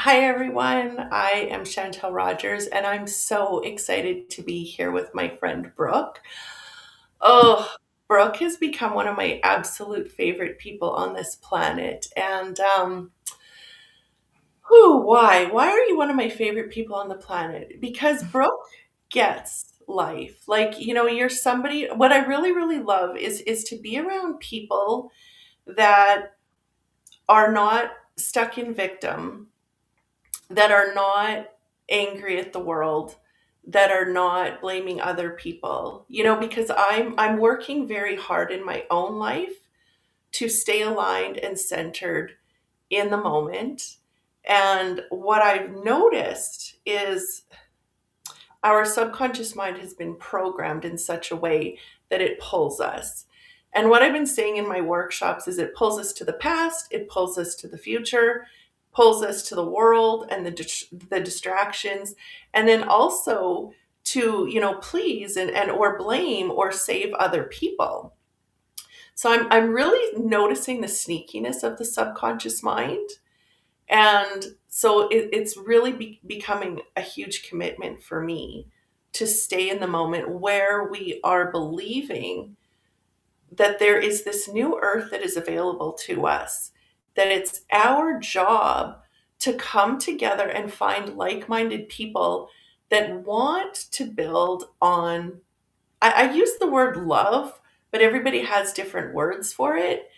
Hi, everyone. I am Chantelle Rodgers, and I'm so excited to be here with my friend Brooke. Oh, Brooke has become one of my absolute favorite people on this planet. Why? Why are you one of my favorite people on the planet? Because Brooke gets life. You're somebody, what I really, really love is to be around people that are not stuck in victim, that are not angry at the world, that are not blaming other people. Because I'm working very hard in my own life to stay aligned and centered in the moment. And what I've noticed is our subconscious mind has been programmed in such a way that it pulls us. And what I've been saying in my workshops is it pulls us to the past, it pulls us to the future, pulls us to the world and the distractions, and then also to, please and or blame or save other people. So I'm really noticing the sneakiness of the subconscious mind. And so it's really becoming a huge commitment for me to stay in the moment where we are believing that there is this new earth that is available to us, that it's our job to come together and find like minded people that want to build on. I use the word love, but everybody has different words for it.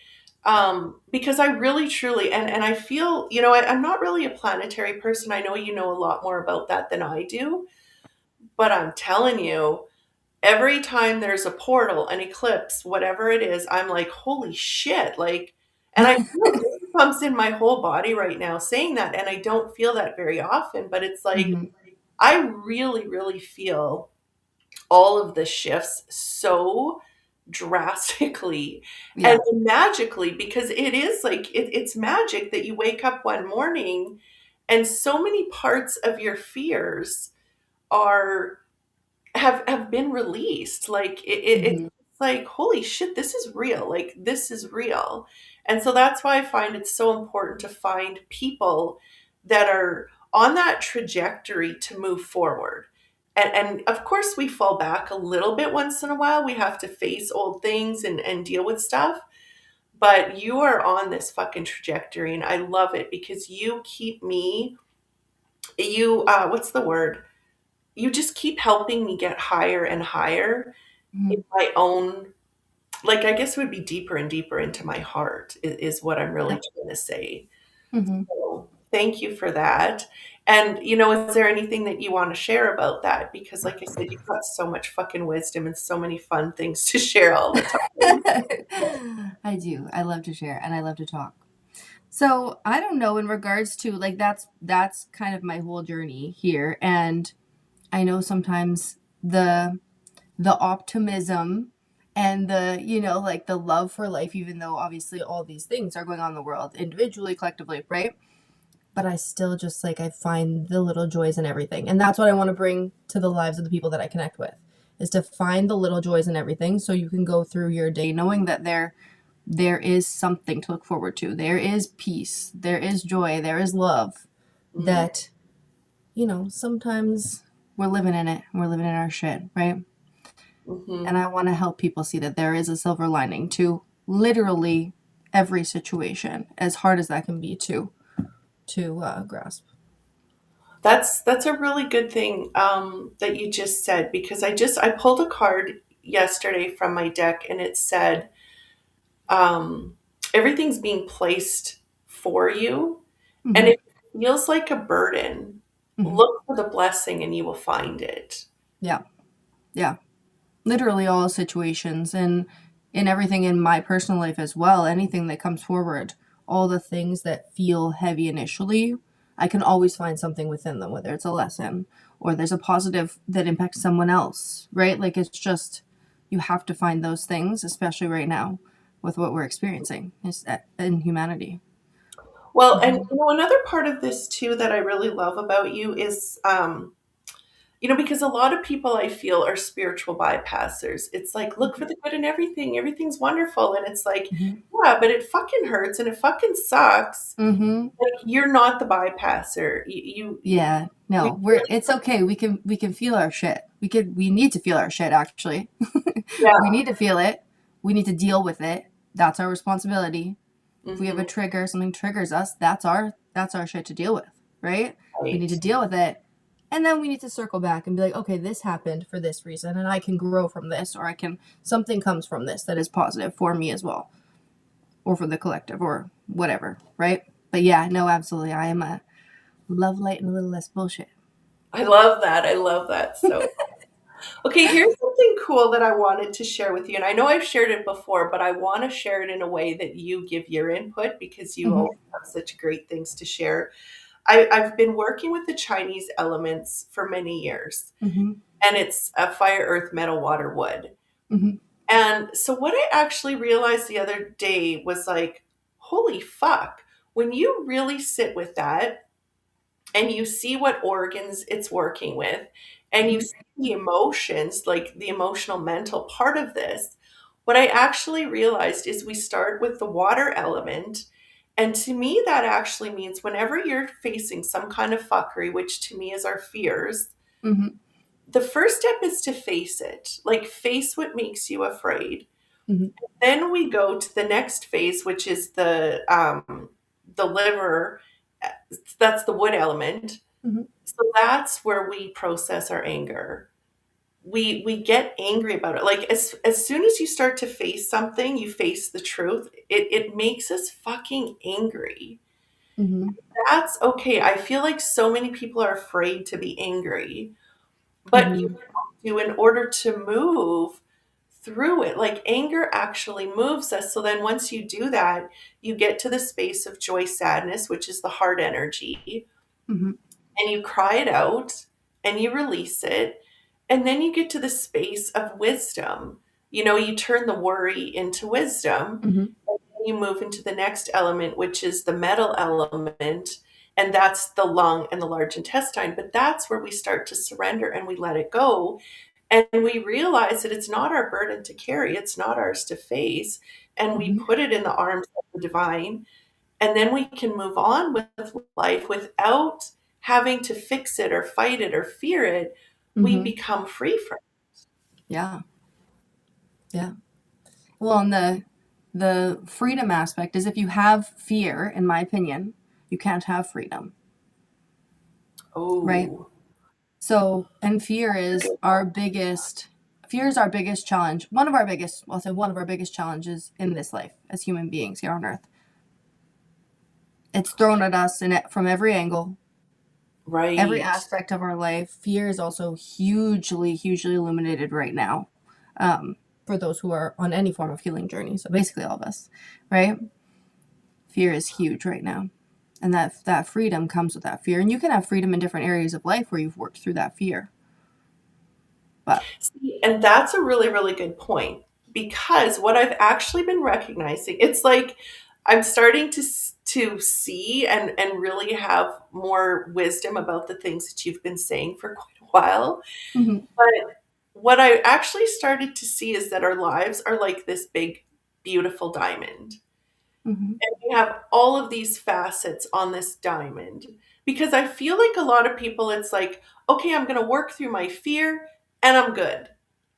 Because I really truly, and I feel, I'm not really a planetary person. I know you know a lot more about that than I do, but I'm telling you, every time there's a portal, an eclipse, whatever it is, I'm like, holy shit. And I feel goosebumps in my whole body right now saying that. And I don't feel that very often, but it's like, Hmm. I really, really feel all of the shifts so drastically and Yeah. magically, because it is like it's magic that you wake up one morning and so many parts of your fears are have been released. It's Hmm. like, holy shit, this is real. Like, this is real. And so that's why I find it so important to find people that are on that trajectory to move forward. And of course, we fall back a little bit once in a while. We have to face old things and deal with stuff. But you are on this fucking trajectory, and I love it because you keep me, what's the word? You just keep helping me get higher and higher in Hmm. my own, like, I guess it would be deeper and deeper into my heart is what I'm really Yeah. trying to say. Hmm. So thank you for that. And, is there anything that you want to share about that? Because, like I said, you've got so much fucking wisdom and so many fun things to share all the time. I do. I love to share and I love to talk. So I don't know in regards to like that's kind of my whole journey here. And I know sometimes the optimism and like the love for life, even though obviously all these things are going on in the world individually, collectively, right? But I still just like I find the little joys in everything. And that's what I want to bring to the lives of the people that I connect with is to find the little joys in everything so you can go through your day knowing that there is something to look forward to. There is peace, there is joy, there is love Mhm, that sometimes we're living in it. We're living in our shit, right? And mhm. I want to help people see that there is a silver lining to literally every situation, as hard as that can be to grasp. That's a really good thing that you just said, because I pulled a card yesterday from my deck and it said, um, everything's being placed for you. And Hmm. if it feels like a burden, Hmm. look for the blessing and you will find it. Yeah, yeah. Literally all situations and in everything in my personal life as well. Anything that comes forward, all the things that feel heavy initially, I can always find something within them, whether it's a lesson or there's a positive that impacts someone else, right? Like it's just you have to find those things, especially right now with what we're experiencing is in humanity. Well, and Mhm. another part of this too that I really love about you is, Because a lot of people I feel are spiritual bypassers. It's like, look for the good in everything. Everything's wonderful. And it's like, Mm-hmm. yeah, but it fucking hurts and it fucking sucks. Mm-hmm. Like, you're not the bypasser. Yeah. We No, it's okay. We can feel our shit. We need to feel our shit actually. We yeah. need to feel it. We need to deal with it. That's our responsibility. If we have a Mhm. trigger, something triggers us, that's our shit to deal with, right? We need Right. to deal with it. And then we need to circle back and be like, okay, this happened for this reason and I can grow from this, or I can something comes from this that is positive for me as well, or for the collective or whatever, right? But yeah, no, absolutely. I am a love light and a little less bullshit. I love that. I love that. So, okay, here's something cool that I wanted to share with you. And I know I've shared it before, but I want to share it in a way that you give your input because you Mhm. always have such great things to share. I've been working with the Chinese elements for many years, Mhm. and it's a fire, earth, metal, water, wood. Mhm. And so, what I actually realized the other day was like, holy fuck, when you really sit with that and you see what organs it's working with, and you Mhm. see the emotions, like the emotional mental part of this, what I actually realized is we start with the water element. And to me, that actually means whenever you're facing some kind of fuckery, which to me is our fears, Mhm. the first step is to face it. Like, face what makes you afraid. Mhm. Then we go to the next phase, which is the liver. That's the wood element. Mhm. So that's where we process our anger. We get angry about it. Like, as soon as you start to face something, you face the truth. It makes us fucking angry. Mhm. That's okay. I feel like so many people are afraid to be angry, but you Mhm. have to in order to move through it. Like, anger actually moves us. So then once you do that, you get to the space of joy, sadness, which is the heart energy, Mhm. and you cry it out and you release it. And then you get to the space of wisdom. You turn the worry into wisdom. Mhm. And then you move into the next element, which is the metal element. And that's the lung and the large intestine. But that's where we start to surrender and we let it go. And we realize that it's not our burden to carry, it's not ours to face. And we Mhm. put it in the arms of the divine, and then we can move on with life without having to fix it or fight it or fear it. We Mhm. become free from Yeah. Yeah. Well, and the freedom aspect is if you have fear, in my opinion, you can't have freedom, it. right? Oh, So, and fear is our biggest challenge. I'll say one of our biggest challenges in this life as human beings here on earth. It's thrown at us from every angle, every right. aspect of our life. Fear is also hugely, hugely illuminated right now, for those who are on any form of healing journey. So basically, all of us, right? Fear is huge right now, and that freedom comes with that fear. And you can have freedom in different areas of life where you've worked through that fear. But See, and that's a really, really good point, because what I've actually been recognizing, it's like I'm starting to see and really have more wisdom about the things that you've been saying for quite a while. mhm, But what I actually started to see is that our lives are like this big, beautiful diamond. mhm, And we have all of these facets on this diamond. Because I feel like a lot of people, it's like, okay, I'm going to work through my fear and I'm good.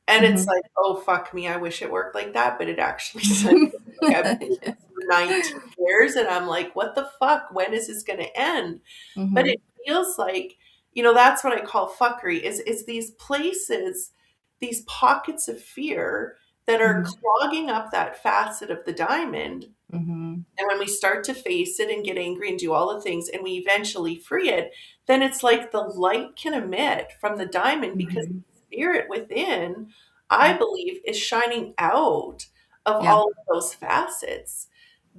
And it's mhm, like, oh, fuck me, I wish it worked like that, but it actually doesn't. mhm. Like, I've been doing this for 19 years and I'm like, what the fuck? When is this going to end? But Mhm, it feels like, that's what I call fuckery, is these places, these pockets of fear that are mhm, clogging up that facet of the diamond. mhm, And when we start to face it and get angry and do all the things and we eventually free it, then it's like the light can emit from the diamond, because mhm. the spirit within, I believe, is shining out of Yeah, all of those facets.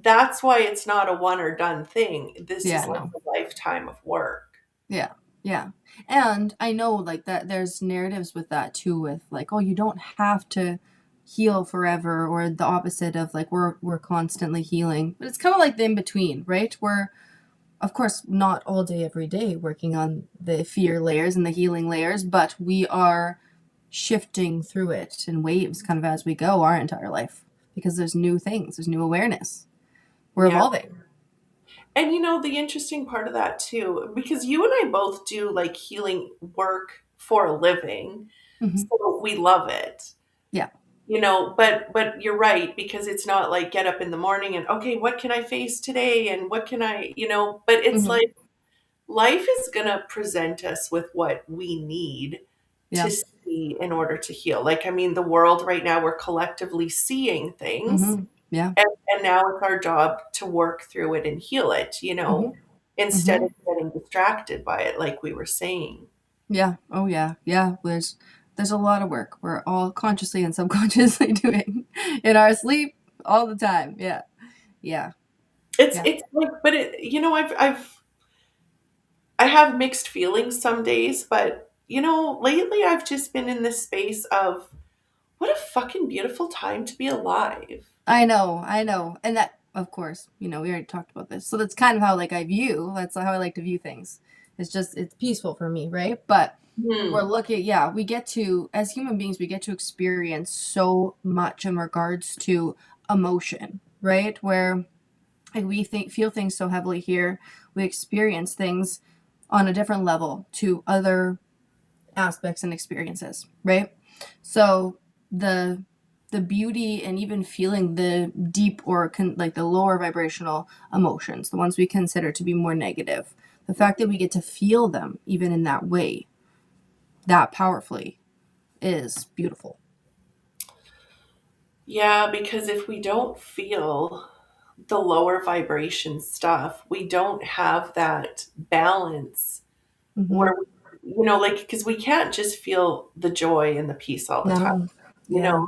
That's why it's not a one or done thing. This yeah, is like no. a lifetime of work. Yeah, yeah. And I know like that there's narratives with that too, with like, oh, you don't have to heal forever, or the opposite of like we're constantly healing. But it's kind of like the in between, right? Where of course, not all day, every day, working on the fear layers and the healing layers, but we are shifting through it in waves kind of as we go our entire life because there's new things, there's new awareness. We're Yeah. evolving. And you know, the interesting part of that too, because you and I both do like healing work for a living, Hmm. so we love it. Yeah. You know, but you're right, because it's not like get up in the morning and okay, what can I face today and what can I, you know, but it's Hmm. like life is going to present us with what we need to Yeah. see in order to heal. Like, I mean, the world right now, we're collectively seeing things, Hmm. Yeah. and now it's our job to work through it and heal it, you Hmm. know, instead Hmm. of getting distracted by it, like we were saying. Yeah. Oh yeah. Yeah. There's a lot of work we're all consciously and subconsciously doing in our sleep all the time. Yeah. Yeah. Yeah. It's like, but it, you know, I have mixed feelings some days, but you know, lately I've just been in this space of what a fucking beautiful time to be alive. I know, I know. And that, of course, we already talked about this. So that's kind of how, like, that's how I like to view things. It's just, it's peaceful for me, right? But we're Hmm. looking, yeah, we get to, as human beings, we get to experience so much in regards to emotion, right? Where, like, feel things so heavily here. We experience things on a different level to other aspects and experiences, right? So the the beauty and even feeling the deep or like the lower vibrational emotions, the ones we consider to be more negative, the fact that we get to feel them even in that way, that powerfully, is beautiful. Yeah, because if we don't feel the lower vibration stuff, we don't have that balance Mm-hmm. where, you know, like, because we can't just feel the joy and the peace all the time, No. you know?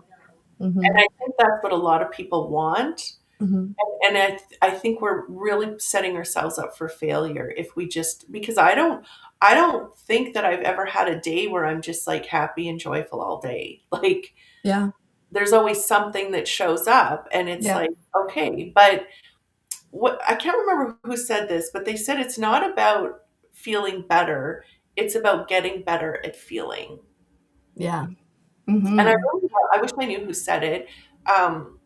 Yeah. And Mm-hmm. I think that's what a lot of people want. Mm-hmm. And I think we're really setting ourselves up for failure if we just, because I don't think that I've ever had a day where I'm just like happy and joyful all day. Like, Yeah. there's always something that shows up and it's Yeah. like, okay, but what, I can't remember who said this, but they said it's not about feeling better, it's about getting better at feeling. Yeah. And Mm-hmm. I wish I knew who said it. Um,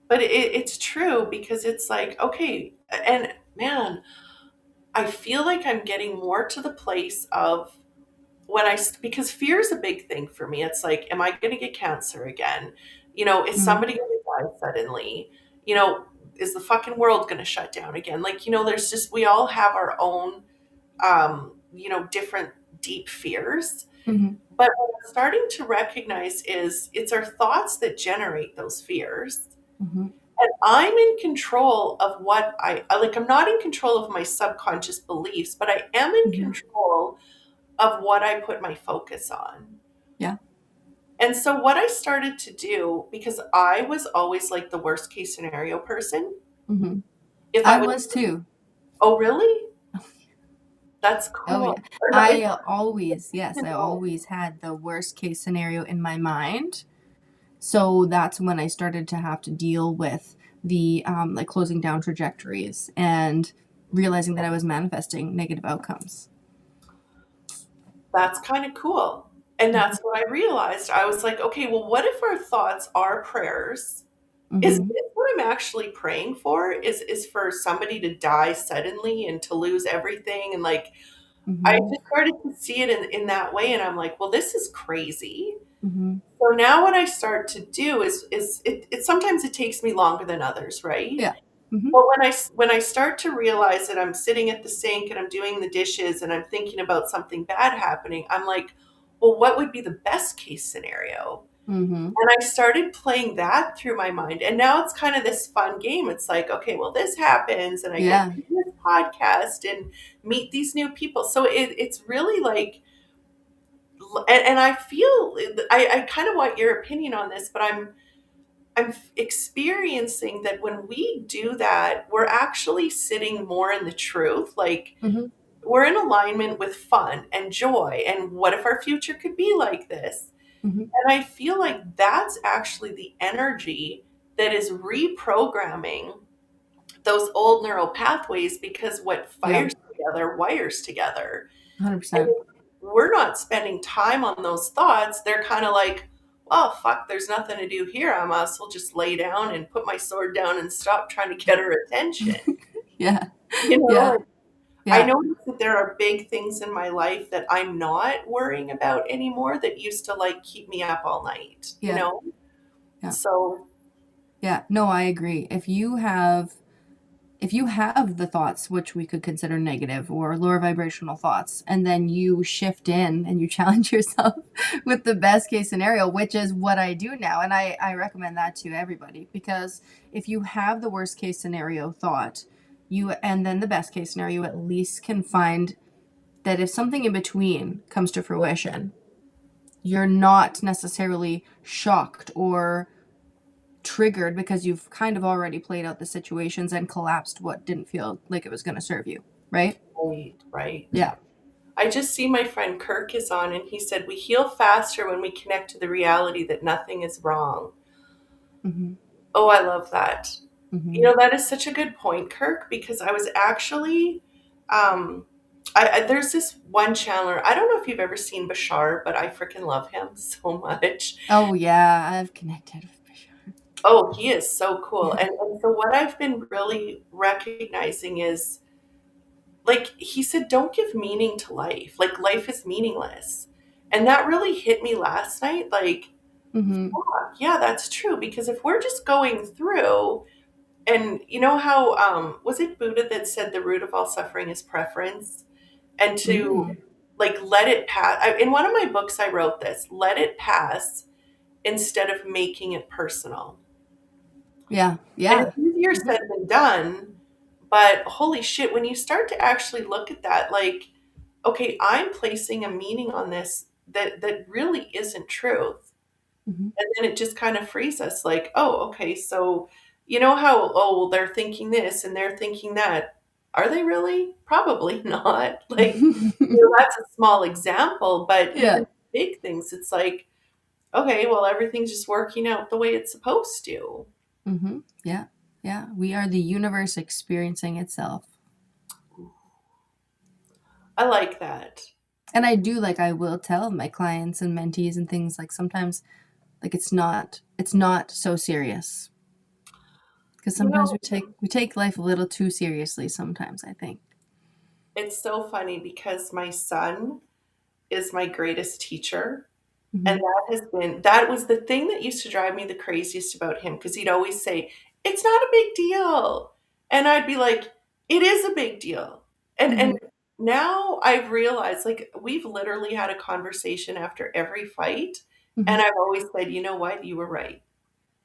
but it's true, because it's like, okay, and man, I feel like I'm getting more to the place of because fear is a big thing for me. It's like, am I going to get cancer again? You know, is Mm-hmm. somebody going to die suddenly? You know, is the fucking world going to shut down again? Like, you know, there's just, we all have our own, you know, different deep fears. Mm-hmm. But what I'm starting to recognize is it's our thoughts that generate those fears. Mm-hmm. And I'm in control of what like. I'm not in control of my subconscious beliefs, but I am in Mm-hmm. control of what I put my focus on. Yeah. And so what I started to do, because I was always like the worst case scenario person, Mm-hmm. if I I would, was too. oh really? That's Oh cool. yeah. Or no, it's I always, good yes, to I know. always had the worst case scenario in my mind. So that's when I started to have to deal with the like closing down trajectories and realizing that I was manifesting negative outcomes. That's kind of cool. And that's what I realized. I was like, okay, well, what if our thoughts are prayers? Is Mm-hmm. this what I'm actually praying for? Is for somebody to die suddenly and to lose everything? And like, I Mm-hmm. just started to see it in that way, and I'm like, well, this is crazy. Mm-hmm. So now what I start to do is it sometimes it takes me longer than others, right? Yeah. Mm-hmm. But when I start to realize that I'm sitting at the sink and I'm doing the dishes and I'm thinking about something bad happening, I'm like, well, what would be the best case scenario? Mm-hmm. And I started playing that through my mind. And now it's kind of this fun game. It's like, okay, well, this happens, and I get Yeah. to do this podcast and meet these new people. So it's really like, and I feel, I kind of want your opinion on this, but I'm experiencing that when we do that, we're actually sitting more in the truth. Like, Mm-hmm. we're in alignment with fun and joy. And what if our future could be like this? Mm-hmm. And I feel like that's actually the energy that is reprogramming those old neural pathways, because what Yeah. fires together wires together. And 100%. if we're not spending time on those thoughts, they're kind of like, well, fuck, there's nothing to do here. I might as well just lay down and put my sword down and stop trying to get her attention. Yeah. You know, Yeah. and I Yeah. notice that there are big things in my life that I'm not worrying about anymore that used to like keep me up all night, you Yeah. know? Yeah. So, Yeah. No, I agree. If you have the thoughts which we could consider negative or lower vibrational thoughts, and then you shift in and you challenge yourself with the best case scenario, which is what I do now, and I recommend that to everybody, because if you have the worst case scenario thought, you and then the best case scenario, you at least can find that if something in between comes to fruition, you're not necessarily shocked or triggered because you've kind of already played out the situations and collapsed what didn't feel like it was going to serve you, right? right, right. Yeah. I just see my friend Kirk is on, and he said, we heal faster when we connect to the reality that nothing is wrong. Mm-hmm. Oh, I love that. You Mm-hmm. know, that is such a good point, Kirk, because I was actually, um, there's this one channeler. I don't know if you've ever seen Bashar, but I freaking love him so much. Oh yeah, I've connected with Bashar. Oh, he is so cool. Yeah. And so what I've been really recognizing is, like, he said, don't give meaning to life. Like, life is meaningless. And that really hit me last night. Like, Mm-hmm. fuck, yeah, that's true. Because if we're just going through, and you know how, was it Buddha that said the root of all suffering is preference? And to Mm. like let it pass. In one of my books, I wrote this: let it pass instead of making it personal. Yeah. And Yeah. it's easier Mm-hmm. said than done, but holy shit, when you start to actually look at that, like, okay, I'm placing a meaning on this that really isn't truth. Mm-hmm. And then it just kind of frees us like, oh, okay, so you know how, oh, well, they're thinking this and they're thinking that. Are they really? Probably not. Like, that's a small example, but Yeah. even big things, it's like, okay, well, everything's just working out the way it's supposed to. Mm-hmm. Yeah. Yeah. We are the universe experiencing itself. I like that. And I will tell my clients and mentees and things, like, sometimes, like, it's not so serious, because You sometimes know, we take life a little too seriously sometimes, I think. it's so funny because my son is my greatest teacher. And Mm-hmm. that was the thing that used to drive me the craziest about him, because he'd always say, it's not a big deal. And I'd be like, it is a big deal. And Mm-hmm. now I've realized, like, we've literally had a conversation after every fight. Mm-hmm. And I've always said, you know what? You were right.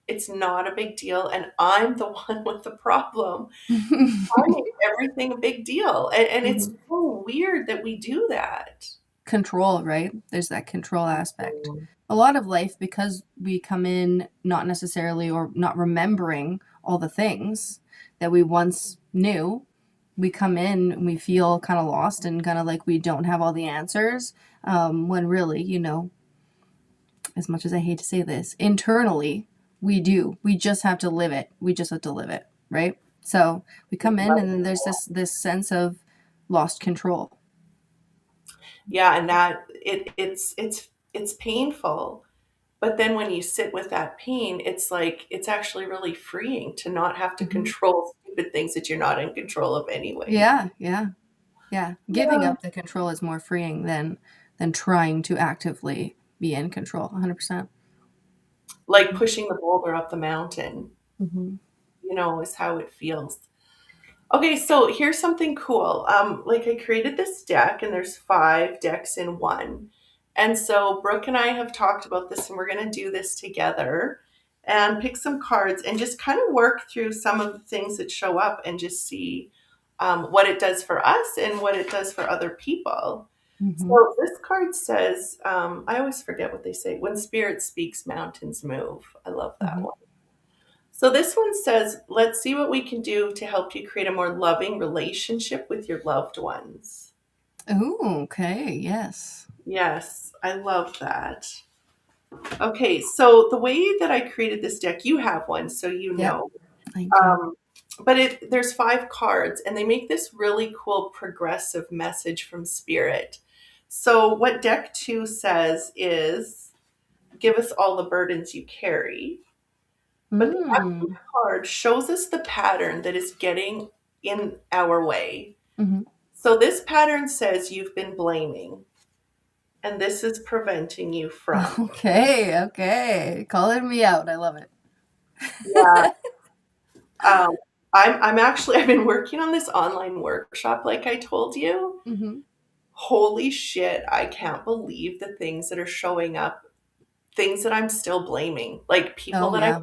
It's not a big deal. And I'm the one with the problem. I make everything a big deal. And it's Mm-hmm. so weird that we do that. Control, right? There's that control aspect. A lot of life, because we come in not necessarily or not remembering all the things that we once knew, we come in and we feel kind of lost and kind of like we don't have all the answers. When really, as much as I hate to say this, internally, we do. We just have to live it. We just have to live it, right? So we come in and then there's this sense of lost control. Yeah, and that it's painful. But then when you sit with that pain, it's like it's actually really freeing to not have to Mhm. control stupid things that you're not in control of anyway. Yeah, yeah. Yeah, giving Yeah. up the control is more freeing than trying to actively be in control. 100%. Like pushing the boulder up the mountain, Mhm. is how it feels. Okay, so here's something cool. Like I created this deck, and there's 5 decks in one. And so Brooke and I have talked about this, and we're going to do this together and pick some cards and just kind of work through some of the things that show up and just see what it does for us and what it does for other people. Mhm. So this card says, I always forget what they say. When spirit speaks, mountains move. I love that Mhm. one. So this one says, let's see what we can do to help you create a more loving relationship with your loved ones. Ooh, okay. Yes. Yes, I love that. Okay, so the way that I created this deck, you have one, so you Yep. know. I do. but there's 5 cards, and they make this really cool progressive message from spirit. So what deck 2 says is, give us all the burdens you carry. But the actual Mm. card shows us the pattern that is getting in our way. Hmm. So this pattern says you've been blaming, and this is preventing you from. Okay, okay. Calling me out. I love it. Yeah. Um, I'm actually, I've been working on this online workshop, like I told you. Hmm. Holy shit, I can't believe the things that are showing up, things that I'm still blaming, like people Oh that I, yeah.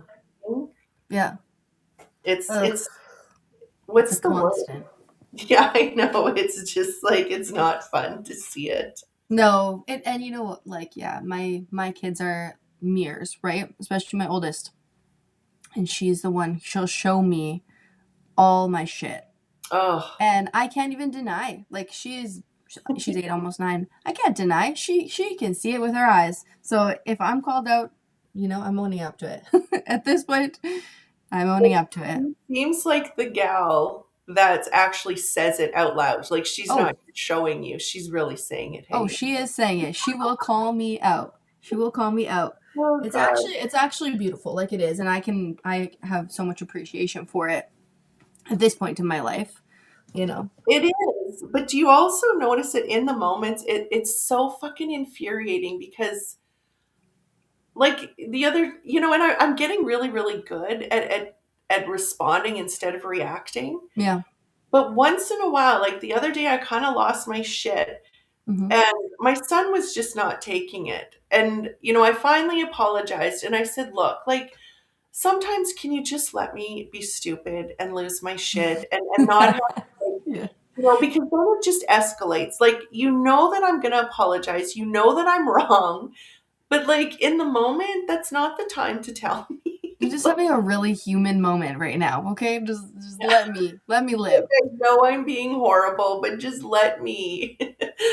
Yeah. Ugh. it's, It's a what's the word? constant. Yeah, I know. It's just like, it's not fun to see it. No, and you know what? Like, yeah, my kids are mirrors, right? Especially my oldest, and she's the one. She'll show me all my shit, Oh, and I can't even deny. Like, she's 8, almost 9. I can't deny. She can see it with her eyes. So if I'm called out, I'm owning up to it. At this point, I'm owning up to it. it seems like the gal that actually says it out loud. Like she's not Oh, showing you, she's really saying it. oh, Hey, she is saying it. She will call me out. She will call me out. oh It's God. actually it's actually beautiful, like it is, and I have so much appreciation for it at this point in my life. You know. It is, but do you also notice it in the moments? It's so fucking infuriating because, like the other, and I'm getting really, really good at responding instead of reacting. Yeah. But once in a while, like the other day, I kind of lost my shit, Mhm. and my son was just not taking it. And I finally apologized, and I said, "Look, like sometimes can you just let me be stupid and lose my shit and not have." Yeah. Because then it just escalates. Like, that I'm going to apologize. You know that I'm wrong. But, like, in the moment, that's not the time to tell me. You're just Like, having a really human moment right now, okay? Just let me live. I know I'm being horrible, but just let me.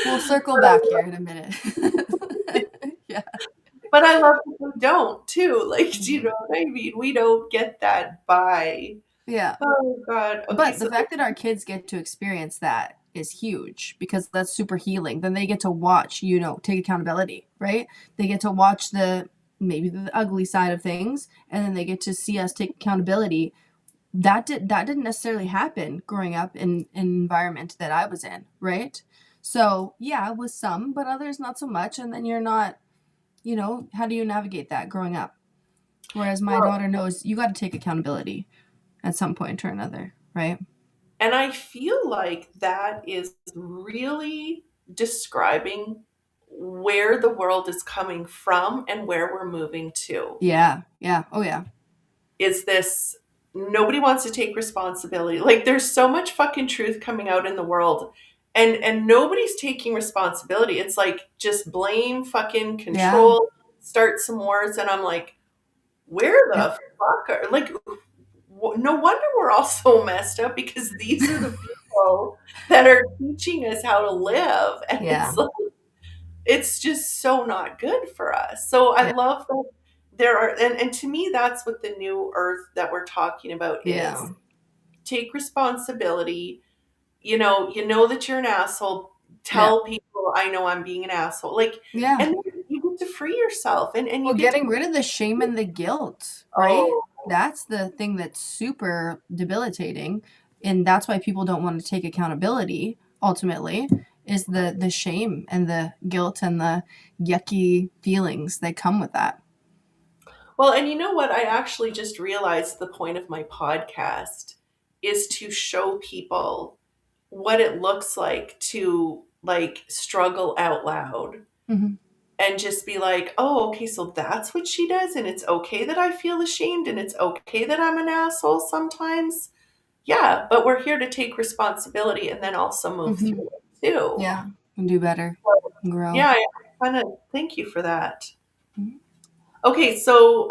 We'll circle but, back I, here in a minute. Yeah. but I love people who don't, too. Like, do you Mhm. know what I mean? We don't get that by. Yeah. Oh, God. Okay, But the so fact that our kids get to experience that is huge because that's super healing. Then they get to watch, take accountability, right? They get to watch maybe the ugly side of things, and then they get to see us take accountability. That didn't necessarily happen growing up in an environment that I was in, right? So yeah, with some, but others not so much. And then you're not, how do you navigate that growing up? Whereas my well, daughter knows you got to take accountability at some point or another, right? and I feel like that is really describing where the world is coming from and where we're moving to. Yeah, yeah, oh yeah, Is this, nobody wants to take responsibility. Like there's so much fucking truth coming out in the world, and nobody's taking responsibility. It's like just blame, fucking yeah, control, start some wars, and I'm like, where yep, the fuck are, like, no wonder we're all so messed up, because these are the people that are teaching us how to live, and yeah, it's just so not good for us. So I yeah, love that there are, and to me that's what the new earth that we're talking about yeah, is. Take responsibility. You know that you're an asshole. yeah, Tell people I know I'm being an asshole. Like, yeah. and then you get to free yourself, and Well, you get to, getting rid of the shame and the guilt, right? oh, That's the thing that's super debilitating, and that's why people don't want to take accountability. Ultimately, is the shame and the guilt and the yucky feelings that come with that. well, and you know what? I actually just realized the point of my podcast is to show people what it looks like to like struggle out loud Hmm. and just be like, oh, okay, so that's what she does. And it's okay that I feel ashamed, and it's okay that I'm an asshole sometimes. Yeah, but we're here to take responsibility and then also move Hmm. through it too. Yeah, and do better, So, grow. yeah, I kind of thank you for that. Mhm. Okay, so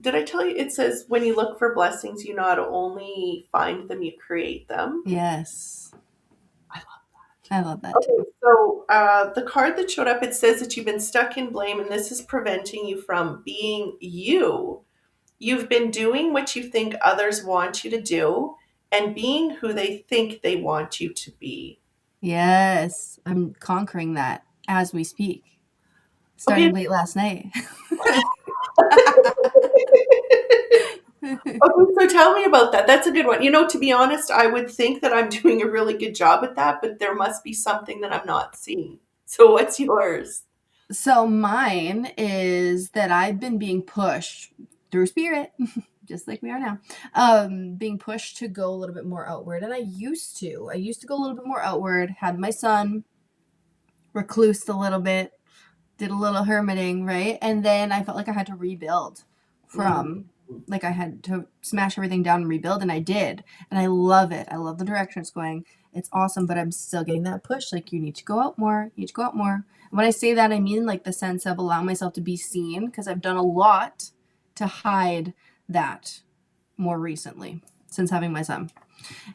did I tell you, it says when you look for blessings, you not only find them, you create them? Yes, I love I love that that. too. Okay, so the card that showed up, it says that you've been stuck in blame, and this is preventing you from being you. You've been doing what you think others want you to do, and being who they think they want you to be. Yes, I'm conquering that as we speak, Okay. starting late last night. Okay, so tell me about that. That's a good one. To be honest, I would think that I'm doing a really good job at that, but there must be something that I'm not seeing. So what's yours? So mine is that I've been being pushed through spirit, just like we are now, being pushed to go a little bit more outward. And I used to go a little bit more outward, had my son, reclused a little bit, did a little hermiting, right? And then I felt like I had to rebuild Mm. from, like I had to smash everything down and rebuild, and I did. And I love it. I love the direction it's going. It's awesome, but I'm still getting that push. Like, you need to go out more. You need to go out more. And when I say that, I mean like the sense of allowing myself to be seen, because I've done a lot to hide that more recently since having my son.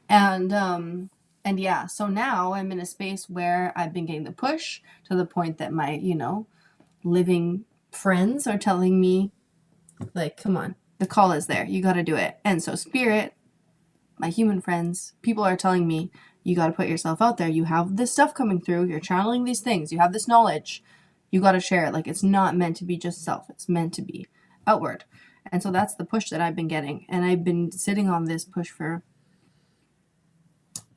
And yeah, so now I'm in a space where I've been getting the push to the point that my, living friends are telling me, like, come on, the call is there. You got to do it. And so, spirit, my human friends, people are telling me, you got to put yourself out there. You have this stuff coming through. You're channeling these things. You have this knowledge. You got to share it. Like, it's not meant to be just self, it's meant to be outward. And so that's the push that I've been getting. And I've been sitting on this push for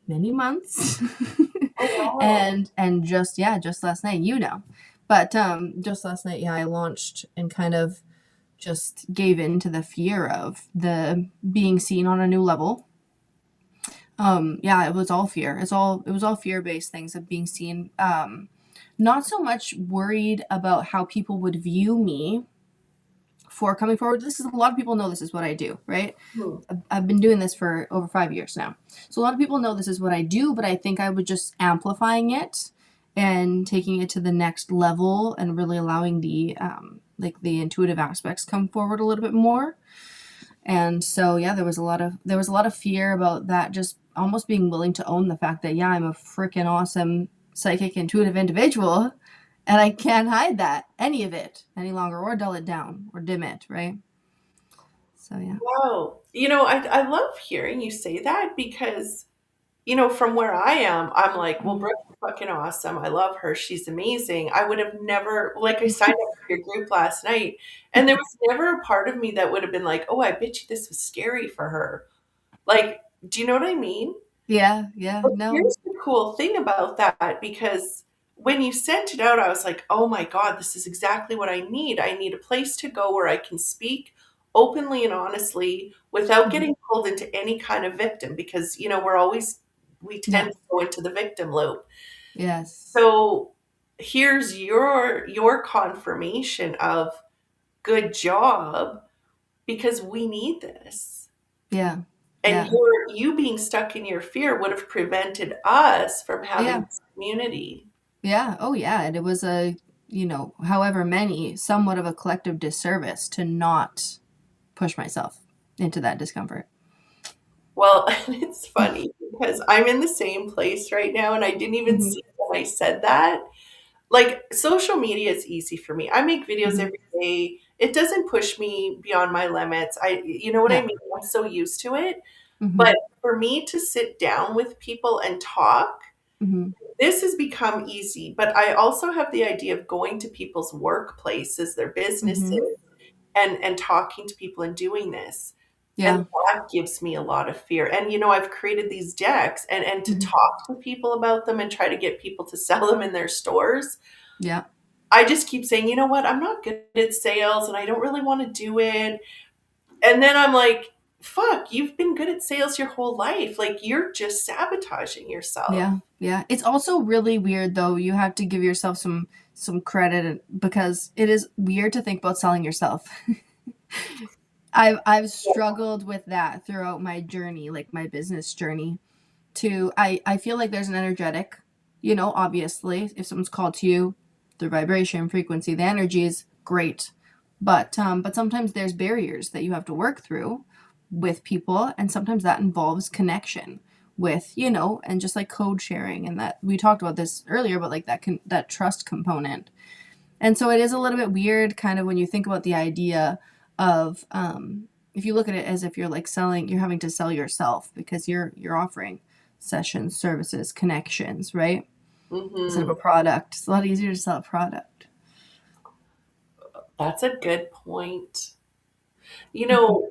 many months. Oh, wow. And just last night, but just last night, yeah, I launched and kind of just gave in to the fear of the being seen on a new level. Yeah, it was all fear. It was all fear-based things of being seen. Not so much worried about how people would view me for coming forward. This is a lot of people know this is what I do, right? Hmm. I've been doing this for over 5 years now. So a lot of people know this is what I do, but I think I was just amplifying it and taking it to the next level and really allowing the like the intuitive aspects come forward a little bit more. And so yeah, there was a lot of fear about that, just almost being willing to own the fact that yeah, I'm a freaking awesome psychic intuitive individual and I can't hide that any of it any longer or dull it down or dim it, right? So yeah. Wow. I love hearing you say that because, from where I am, I'm like, well, Mhm. Brooke's fucking awesome. I love her. She's amazing. I would have never, like, I signed up for your group last night, and there was never a part of me that would have been like, oh, I bet you this was scary for her. Like, do you know what I mean? Yeah, yeah, But no. here's the cool thing about that, because when you sent it out, I was like, oh my God, this is exactly what I need. I need a place to go where I can speak openly and honestly without Mhm. getting pulled into any kind of victim, because, we Yeah. tend to go into the victim loop. Yes. So here's your confirmation of good job, because we need this. Yeah. And Yeah. you being stuck in your fear would have prevented us from having Yeah. this community. Yeah. Oh yeah. And it was however many, somewhat of a collective disservice to not push myself into that discomfort. Well, it's funny because I'm in the same place right now, and I didn't even Mhm. see when I said that. Like, social media is easy for me. I make videos Mhm. every day. It doesn't push me beyond my limits. You know what I Yeah. mean? I'm so used to it. Mhm. But for me to sit down with people and talk, Mhm. this has become easy. But I also have the idea of going to people's workplaces, their businesses, Mhm. and talking to people and doing this. And Yeah. that gives me a lot of fear. And I've created these decks, and to Mhm. talk to people about them and try to get people to sell them in their stores. Yeah. I just keep saying, you know what, I'm not good at sales and I don't really want to do it. And then I'm like, fuck, you've been good at sales your whole life. Like, you're just sabotaging yourself. Yeah. Yeah. It's also really weird though. You have to give yourself some credit because it is weird to think about selling yourself. I've struggled with that throughout my journey, like my business journey. I feel like there's an energetic, obviously, if someone's called to you, the vibration, frequency, the energy is great. But sometimes there's barriers that you have to work through with people, and sometimes that involves connection with, and just like code sharing, and that we talked about this earlier, but like that trust component. And so it is a little bit weird kind of when you think about the idea of if you look at it as if you're like selling, you're having to sell yourself because you're offering sessions, services, connections, right? Instead of Hmm. a product. It's a lot easier to sell a product. That's a good point. You Mhm. know,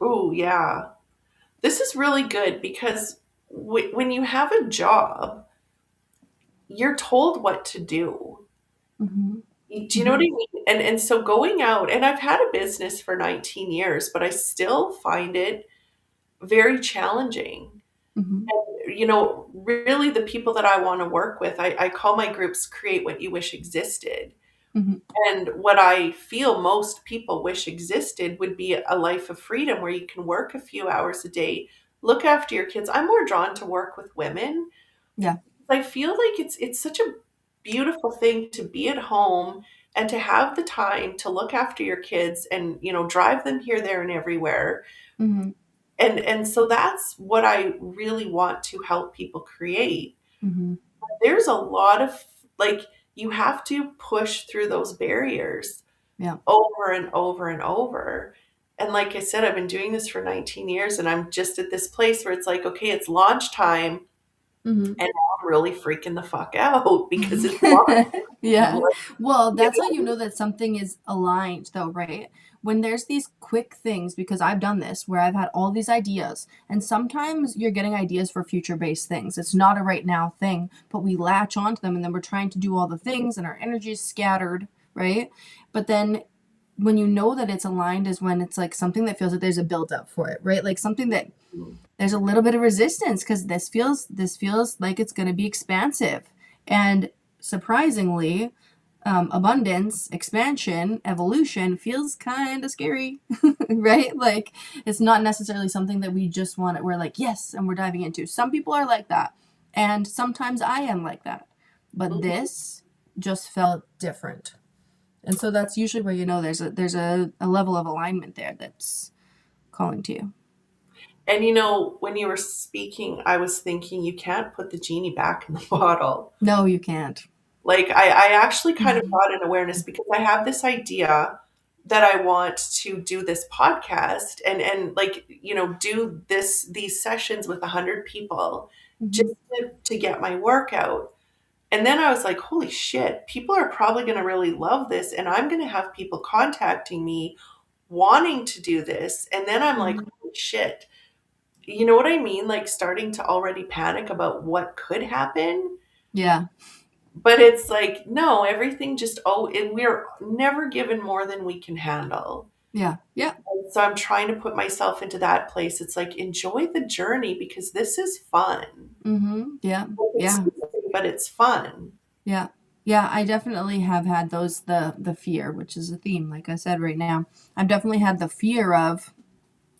oh yeah, this is really good because when you have a job, you're told what to do. Mhm. Do you know what I Mhm. mean? And so going out, and I've had a business for 19 years, but I still find it very challenging. Mhm. Really the people that I want to work with, I call my groups create what you wish existed. Mhm. And what I feel most people wish existed would be a life of freedom where you can work a few hours a day, look after your kids. I'm more drawn to work with women. Yeah. I feel like it's such a beautiful thing to be at home and to have the time to look after your kids and, drive them here, there, and everywhere. Mhm. And so that's what I really want to help people create. Mhm. There's a lot of like you have to push through those barriers Yeah. over and over and over. And like I said, I've been doing this for 19 years and I'm just at this place where it's like, okay, it's launch time Mhm. and I'm really freaking the fuck out because it's launch. I'm Yeah. like, Well, you that's how you know, know that something is aligned, though, right? When there's these quick things, because I've done this where I've had all these ideas, and sometimes you're getting ideas for future based things. It's not a right now thing, but we latch onto them and then we're trying to do all the things and our energy is scattered, right? But then when you know that it's aligned is when it's like something that feels like there's a buildup for it, right? Like something that there's a little bit of resistance because this feels like it's going to be expansive, and surprisingly, abundance, expansion, evolution feels kind of scary, right? Like it's not necessarily something that we just want. We're like yes, and we're diving into. Some people are like that, and sometimes I am like that, but mhm. this just felt different, and so that's usually where you know there's a level of alignment there that's calling to you. And when you were speaking, I was thinking you can't put the genie back in the bottle. No, you can't. Like I actually kind of Mhm. got an awareness because I have this idea that I want to do this podcast and like, do these sessions with 100 people Mhm. just to get my work out. And then I was like, holy shit, people are probably going to really love this and I'm going to have people contacting me wanting to do this. And then I'm like, Mhm. holy shit. You know what I mean? Like starting to already panic about what could happen. Yeah. But it's like, no, everything just, we're never given more than we can handle. Yeah. Yeah. So I'm trying to put myself into that place. It's like, enjoy the journey because this is fun. Mhm. Yeah. It's Yeah. scary, but it's fun. Yeah. Yeah, I definitely have had those the fear, which is a theme like I said right now. I've definitely had the fear of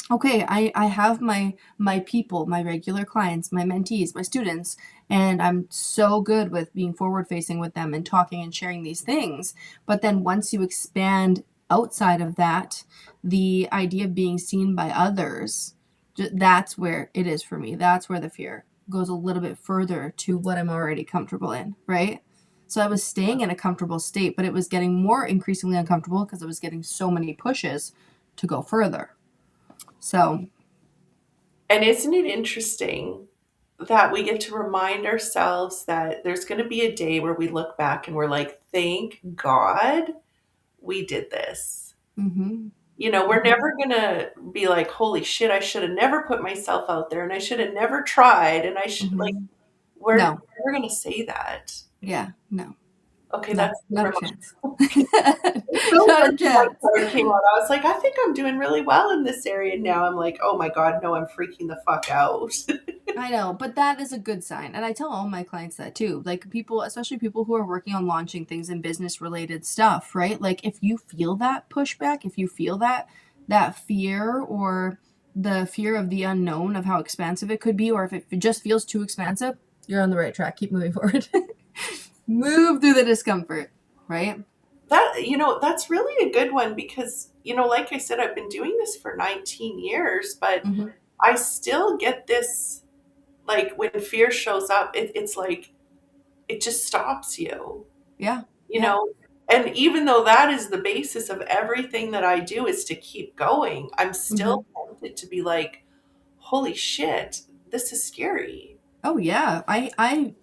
okay, I have my people, my regular clients, my mentees, my students, and I'm so good with being forward facing with them and talking and sharing these things. But then once you expand outside of that, the idea of being seen by others, that's where it is for me. That's where the fear goes a little bit further to what I'm already comfortable in, right? So I was staying in a comfortable state, but it was getting more increasingly uncomfortable because I was getting so many pushes to go further. So, And isn't it interesting that we get to remind ourselves that there's going to be a day where we look back and we're like, thank God we did this. mhm, We're mhm, never gonna be like, "Holy shit, I should have never put myself out there, and I should have never tried, and I should," like, mhm. we're No, never gonna say that. yeah, no, Okay, no, that's not a never chance. mind. It's so Not a funny my chance. card came out. I was like, "I think I'm doing really well in this area now." I'm like, "Oh my god, no, I'm freaking the fuck out." I know, but that is a good sign. And I tell all my clients that too. Like people, especially people who are working on launching things and business related stuff, right? Like if you feel that pushback, if you feel that fear or the fear of the unknown of how expansive it could be, or if it just feels too expansive, you're on the right track. Keep moving forward. Move through the discomfort, right? That's really a good one because, like I said, I've been doing this for 19 years, but Mm-hmm. I still get this, like, when fear shows up, it's like, it just stops you. Yeah. You Yeah. know? And even though that is the basis of everything that I do is to keep going, I'm Hmm. still tempted to be like, holy shit, this is scary. Oh yeah, I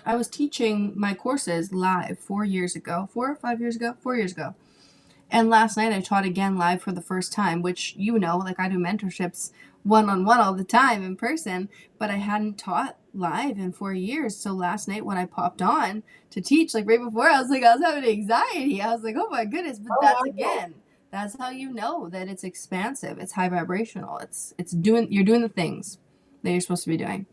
was teaching my courses live 4 years ago, 4 or 5 years ago, 4 years ago. And last night I taught again live for the first time, which, like I do mentorships one on one all the time in person, but I hadn't taught live in 4 years. So last night when I popped on to teach, like right before, I was having anxiety. I was like, oh my goodness. But Oh, wow. that's how you know that it's expansive, it's high vibrational. You're doing the things that you're supposed to be doing.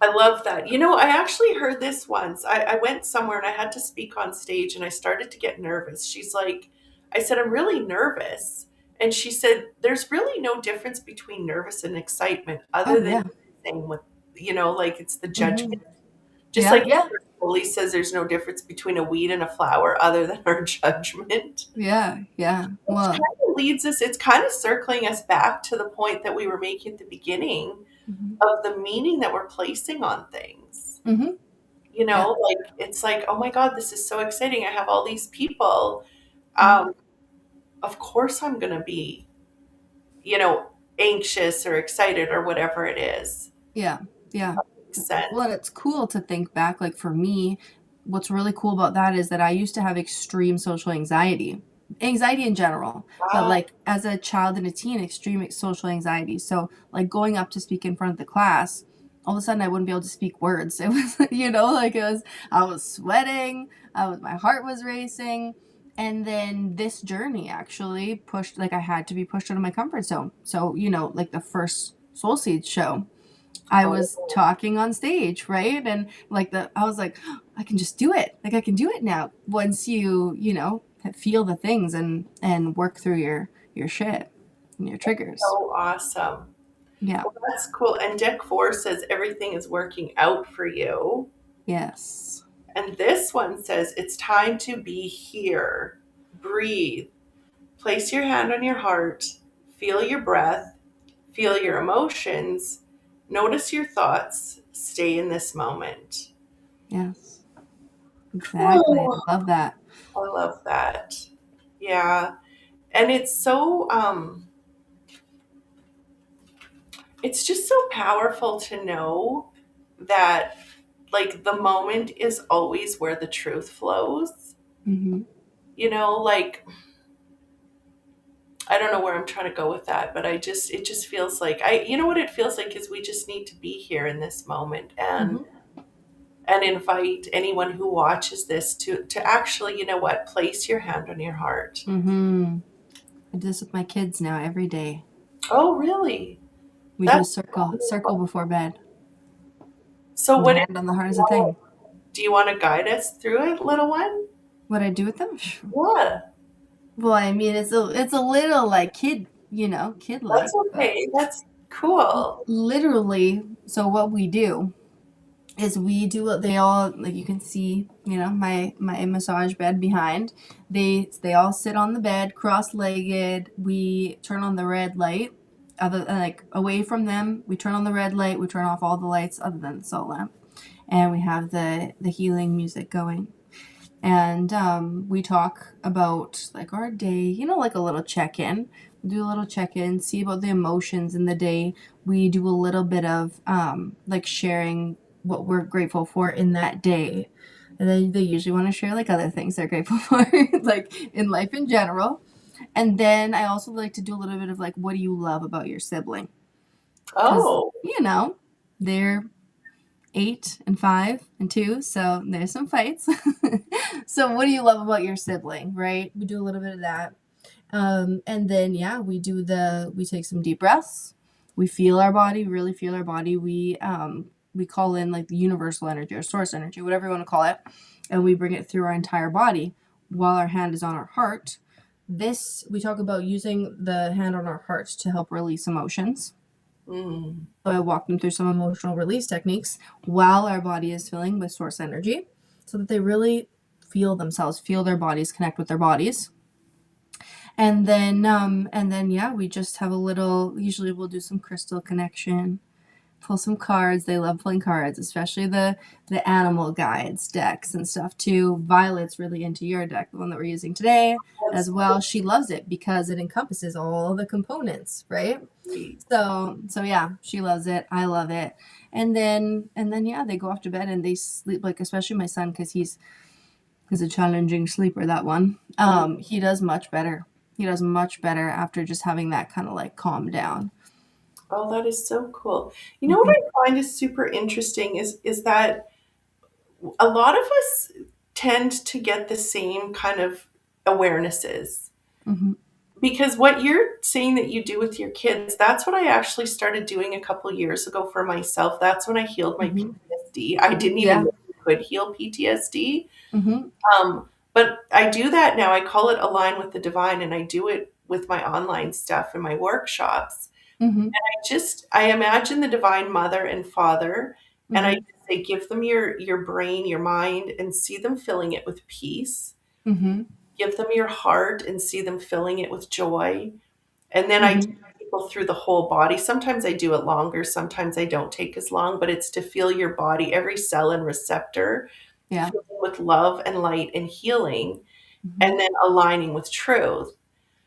I love that. I actually heard this once. I went somewhere and I had to speak on stage and I started to get nervous. She's like, I said, I'm really nervous. And she said, there's really no difference between nervous and excitement other Oh than yeah. saying what, like it's the Hmm. judgment. Just Yeah, like yeah, Foley says, there's no difference between a weed and a flower other than our judgment. yeah, yeah. Which Well, kind of leads us, it's kind of circling us back to the point that we were making at the beginning hmm, of the meaning that we're placing on things. hmm, yeah, Like it's like, oh my God, this is so exciting. I have all these people. hmm, Um, of course I'm gonna be, you know, anxious or excited or whatever it is. yeah, yeah. Makes sense. Well, it's cool to think back. Like for me, what's really cool about that is that I used to have extreme social anxiety in general, but Ah, like as a child and a teen, extreme social anxiety. So, like going up to speak in front of the class, all of a sudden I wouldn't be able to speak words. It was, I was sweating, my heart was racing. And then this journey actually pushed, like I had to be pushed out of my comfort zone. So, like the first Soul Seeds show, I was oh, talking on stage, right? And I was like, I can just do it. Like I can do it now. Once feel the things and work through your shit and your triggers. so awesome. Yeah. Well, that's cool. And Deck 4 says everything is working out for you. Yes. And this one says it's time to be here. Breathe. Place your hand on your heart. Feel your breath. Feel your emotions. Notice your thoughts. Stay in this moment. Yes. Exactly. Oh, I love that. I love that. Yeah. And it's just so powerful to know that like the moment is always where the truth flows. Hmm. Like I don't know where I'm trying to go with that, but it just feels like what it feels like is we just need to be here in this moment Hmm. and invite anyone who watches this to actually, place your hand on your heart. Hmm. I do this with my kids now every day. Oh, really? We do a That's circle wonderful. before bed. So And the hand on the heart is a thing. do you want to guide us through it, little one? What I do with them? Yeah, Well, I mean, it's a little like kid that's like, but okay. That's cool. literally, so what we do is we do what they all, like you can see, my massage bed behind. They all sit on the bed cross-legged. We turn on the red light, other like away from them. We turn on the red light. We turn off all the lights other than the salt lamp, and we have the healing music going. And we talk about like our day, like a little check-in. We do a little check-in, see about the emotions in the day. We do a little bit of like sharing what we're grateful for in that day. And then they usually want to share like other things they're grateful for, like in life in general. And then I also like to do a little bit of like, what do you love about your sibling? Because Oh, they're 8 and 5 and 2, so there's some fights. So what do you love about your sibling, right? We do a little bit of that. And then yeah, we take some deep breaths. We feel our body, really feel our body. We call in like the universal energy or source energy, whatever you want to call it, and we bring it through our entire body while our hand is on our heart. This we talk about using the hand on our heart to help release emotions. mm. So I walk them through some emotional release techniques while our body is filling with source energy so that they really feel themselves, feel their bodies, connect with their bodies. And then yeah, we just have a little, usually we'll do some crystal connection pull some cards. They love pulling cards, especially the animal guides decks and stuff too. Violet's really into your deck, the one that we're using today That's as well. She loves it because it encompasses all the components, right? great. So yeah, she loves it. I love it. And then yeah, they go off to bed and they sleep, like especially my son, because he's a challenging sleeper, that one. Mhm. He does much better. He does much better after just having that kind of like calm down. Oh, that is so cool. You know what Mhm. I find is super interesting is that a lot of us tend to get the same kind of awarenesses. Mhm. Because what you're saying that you do with your kids, that's what I actually started doing a couple years ago for myself. That's when I healed my Mhm. PTSD. I didn't even Yeah. know you could heal PTSD. Mhm. But I do that now. I call it Align with the Divine, and I do it with my online stuff and my workshops. Mhm. I imagine the Divine Mother and Father, and I Mhm. just say, give them your brain, your mind, and see them filling it with peace. Mhm. Give them your heart and see them filling it with joy. And then I Mhm. take people through the whole body. Sometimes I do it longer, sometimes I don't take as long, but it's to feel your body, every cell and receptor, Yeah. filling with love and light and healing, Mhm. and then aligning with truth.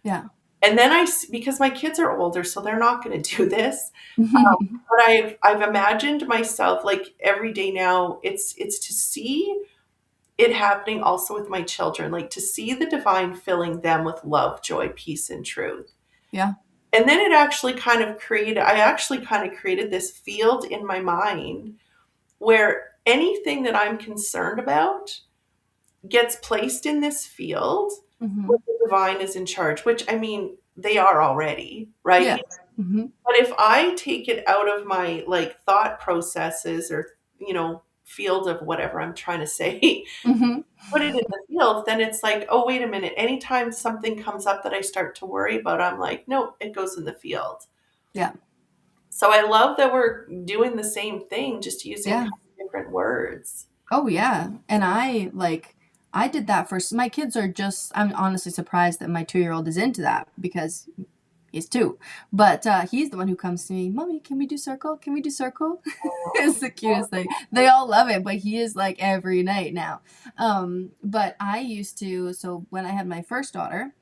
Yeah. And then because my kids are older, so they're not going to do this. But I've imagined myself like every day now. It's to see it happening also with my children, like to see the divine filling them with love, joy, peace, and truth. Yeah. And then I actually kind of created this field in my mind where anything that I'm concerned about gets placed in this field where Mhm. the divine is in charge, which I mean, they are already, right? Yes. Mhm. But if I take it out of my like thought processes or, field of whatever I'm trying to say, Mhm. put it in the field, then it's like, oh, wait a minute. Anytime something comes up that I start to worry about, I'm like, no, it goes in the field. Yeah. So I love that we're doing the same thing, just using kind Yeah. of different words. Oh yeah. And I did that for my kids are just I'm honestly surprised that my 2-year-old is into that because he's 2. But he's the one who comes to me, "Mommy, can we do circle? Can we do circle?" It's the cutest thing. They all love it, but he is like every night now. But I used to so when I had my first daughter,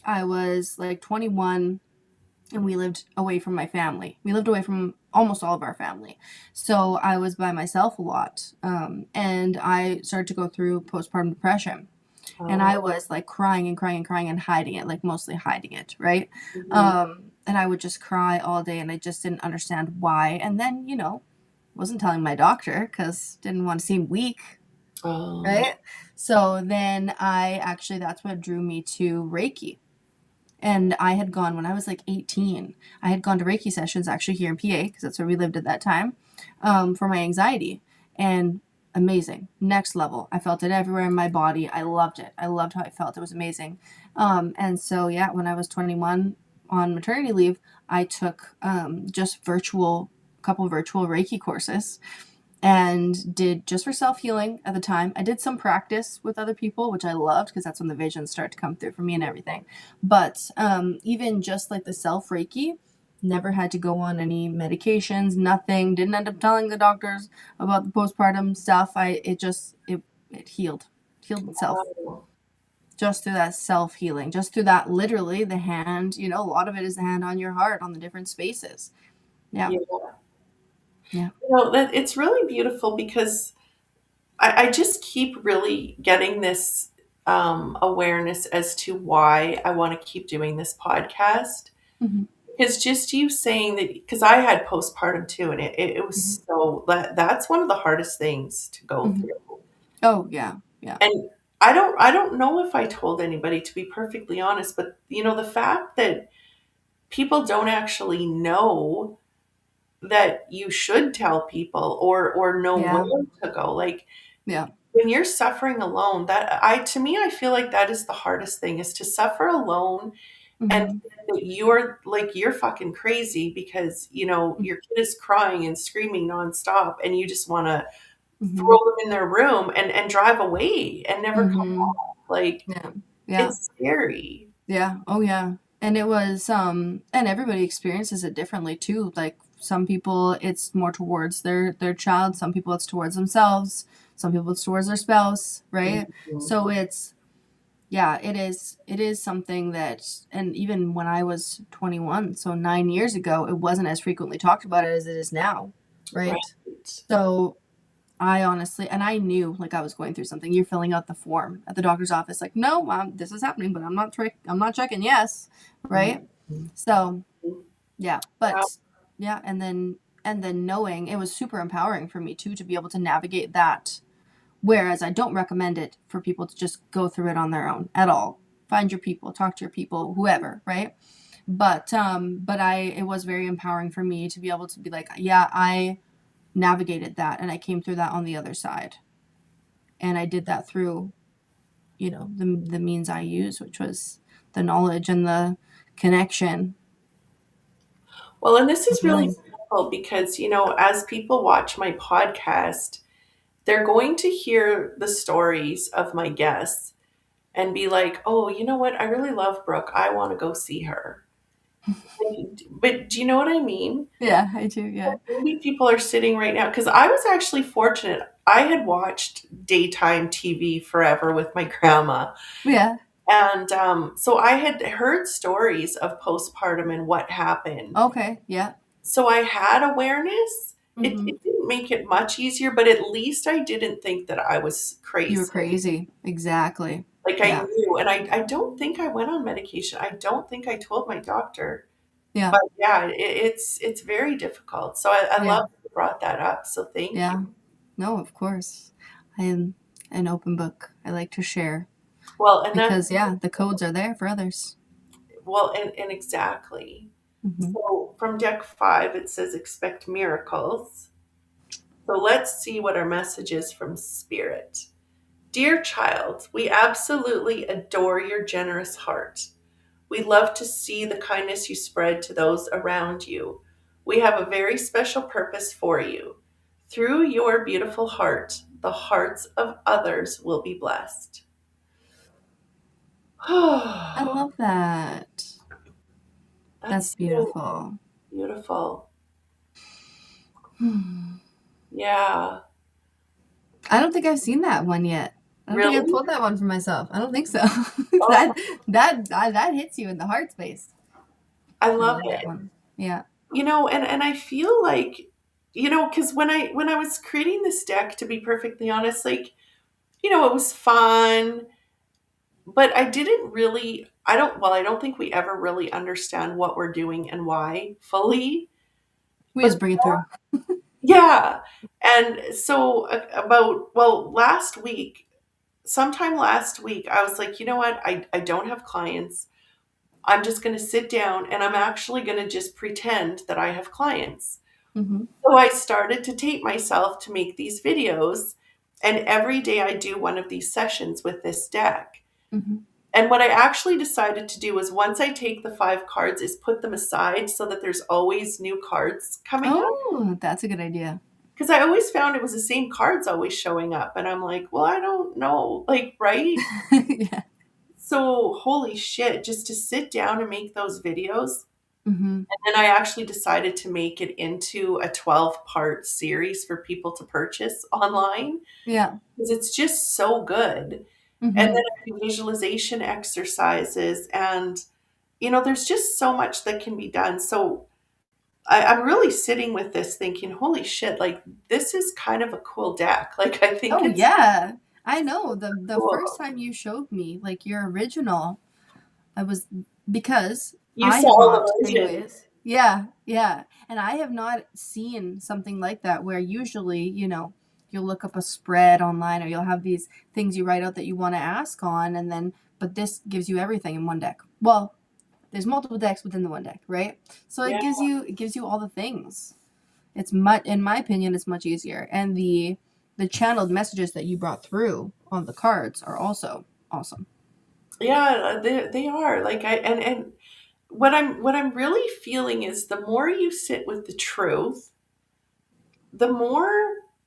I was like 21 and we lived away from my family. We lived away from almost all of our family. So I was by myself a lot. And I started to go through postpartum depression. And Oh, I was like crying and crying and crying and hiding it, like mostly hiding it, right? mhm. And I would just cry all day and I just didn't understand why. And then, wasn't telling my doctor because didn't want to seem weak, Oh, right? So then that's what drew me to Reiki. And I had gone when I was like 18. I had gone to Reiki sessions actually here in PA because that's where we lived at that time, for my anxiety. And amazing, next level. I felt it everywhere in my body. I loved it. I loved how I felt. It was amazing. And so yeah, when I was 21 on maternity leave, I took just couple virtual Reiki courses and did just for self healing at the time. I did some practice with other people, which I loved because that's when the visions start to come through for me and everything. But even just like the self Reiki, never had to go on any medications, nothing. Didn't end up telling the doctors about the postpartum stuff. It healed itself wow. just through that self healing, just through that literally the hand. A lot of it is the hand on your heart on the different spaces. Yeah, Yeah. yeah. That it's really beautiful because I just keep really getting this awareness as to why I want to keep doing this podcast. Hmm. Because just you saying that, because I had postpartum too, and it Hmm. was that's one of the hardest things to go Hmm. through. Oh yeah, yeah. And I don't know if I told anybody, to be perfectly honest, but the fact that people don't actually know that you should tell people or know where Yeah, to go. Like yeah. when you're suffering alone, to me, I feel like that is the hardest thing, is to suffer alone and Mhm. that you're fucking crazy because Mm. your kid is crying and screaming nonstop and you just want to throw Mhm. them in their room and drive away and never come Mhm. back. Like, Yeah. Yeah. it's scary. Yeah. Oh yeah. And it was and everybody experiences it differently too. Like Some people it's more towards their child, some people it's towards themselves, some people it's towards their spouse, right? Mhm. So it's yeah, it is something that, and even when I was 21, so 9 years ago, it wasn't as frequently talked about as it is now, right? Right. So I honestly, and I knew like I was going through something. You're filling out the form at the doctor's office, like, no, this is happening, but I'm not checking yes, right? Mhm. So yeah, Wow. but yeah, and then knowing it was super empowering for me too to be able to navigate that. Whereas I don't recommend it for people to just go through it on their own at all. Find your people, talk to your people, whoever, right? But it was very empowering for me to be able to be like, yeah, I navigated that and I came through that on the other side. And I did that through, the means I use, which was the knowledge and the connection Well, and this of is really healing. beautiful because, as people watch my podcast, they're going to hear the stories of my guests and be like, oh, you know what? I really love Brooke. I want to go see her. But do you know what I mean? Yeah, I do. Yeah. Maybe people are sitting right now because I was actually fortunate. I had watched daytime TV forever with my grandma. Yeah. And so I had heard stories of postpartum and what happened. Okay. Yeah. So I had awareness. It, Mm-hmm. it didn't make it much easier, but at least I didn't think that I was You were crazy. crazy. Exactly. Like I Yeah. knew, and I don't think I went on medication. I don't think I told my doctor. Yeah. But yeah, it's very difficult. So I Yeah. love that you brought that up. So thank you. Yeah. No, of course. I am an open book. I like to share Well, and that's because, yeah, the codes are there for others. well, and exactly. Hmm. So from deck 5, it says expect miracles. So let's see what our message is from Spirit. Dear child, we absolutely adore your generous heart. We love to see the kindness you spread to those around you. We have a very special purpose for you. Through your beautiful heart, the hearts of others will be blessed. I love that. That's That's so beautiful. beautiful. Hmm. Yeah. I don't think I've seen that one yet. I don't think I've Really? pulled that one for myself. I don't think so. Oh, that that hits you in the heart space. I I love love that it. one. Yeah. And I feel like, because when I was creating this deck, to be perfectly honest, like, it was fun, but I don't think we ever really understand what we're doing and why fully. We But just bring it through. yeah. And so sometime last week, I was like, you know what? I don't have clients. I'm just going to sit down and I'm actually going to just pretend that I have clients. Hmm. So I started to tape myself to make these videos. And every day I do one of these sessions with this deck. Hmm. And what I actually decided to do was once I take the 5 cards is put them aside so that there's always new cards coming up. Oh, that's a good idea. Because I always found it was the same cards always showing up. And I'm like, well, I don't know. Like, right? Yeah. So holy shit, just to sit down and make those videos. Hmm. And I actually decided to make it into a 12-part series for people to purchase online Yeah. because it's just so good. And then Hmm. I do visualization exercises, and there's just so much that can be done. So I'm really sitting with this thinking, holy shit, like this is kind of a cool deck. Like I think Oh it's yeah. I know. The first cool. time you showed me like your original, I was because You I saw have all not the versions. anyways. Yeah, yeah. And I have not seen something like that where usually, you'll look up a spread online or you'll have these things you write out that you want to ask on and then but this gives you everything in one deck. Well, there's multiple decks within the one deck, right? So Yeah. it gives you all the things. It's much in my opinion it's much easier. And the channeled messages that you brought through on the cards are also awesome. Yeah, they are. Like and what I'm really feeling is the more you sit with the truth, the more,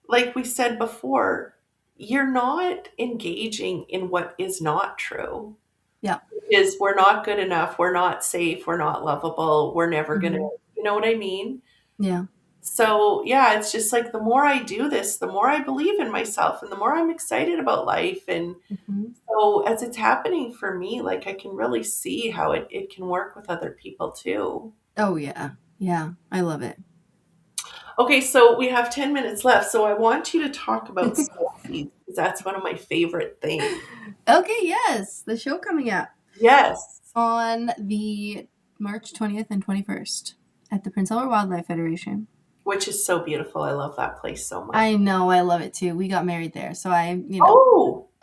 like we said before, you're not engaging in what is not true. Yeah. Is we're not good enough, we're not safe, we're not lovable, we're never gonna, Hmm. you know what I mean? Yeah. So, yeah, it's just like the more I do this, the more I believe in myself and the more I'm excited about life. And Hmm. so, as it's happening for me, like I can really see how it can work with other people too. Oh yeah. Yeah. I love it. Okay, so we have 10 minutes left. So, I want you to talk about soul seeds because that's one of my favorite things. Okay, yes. The show coming up Yes, on the March 20th and 21st at the Prince Edward Wildlife Federation. which is so beautiful. I love that place so much. I know, I love it too. We got married there, so Oh, I'm a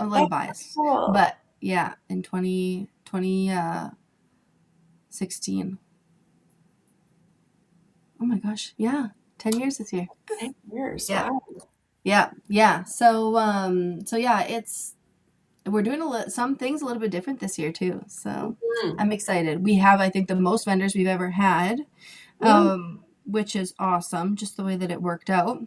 little that's biased. cool. But yeah, in 2016. Oh my gosh, yeah, 10 years this year. 10 years. Yeah. Wow. Yeah, yeah. So yeah, it's we're doing some things a little bit different this year too. So Mhm. I'm excited. We have, I think, the most vendors we've ever had, Mm. which is awesome, just the way that it worked out.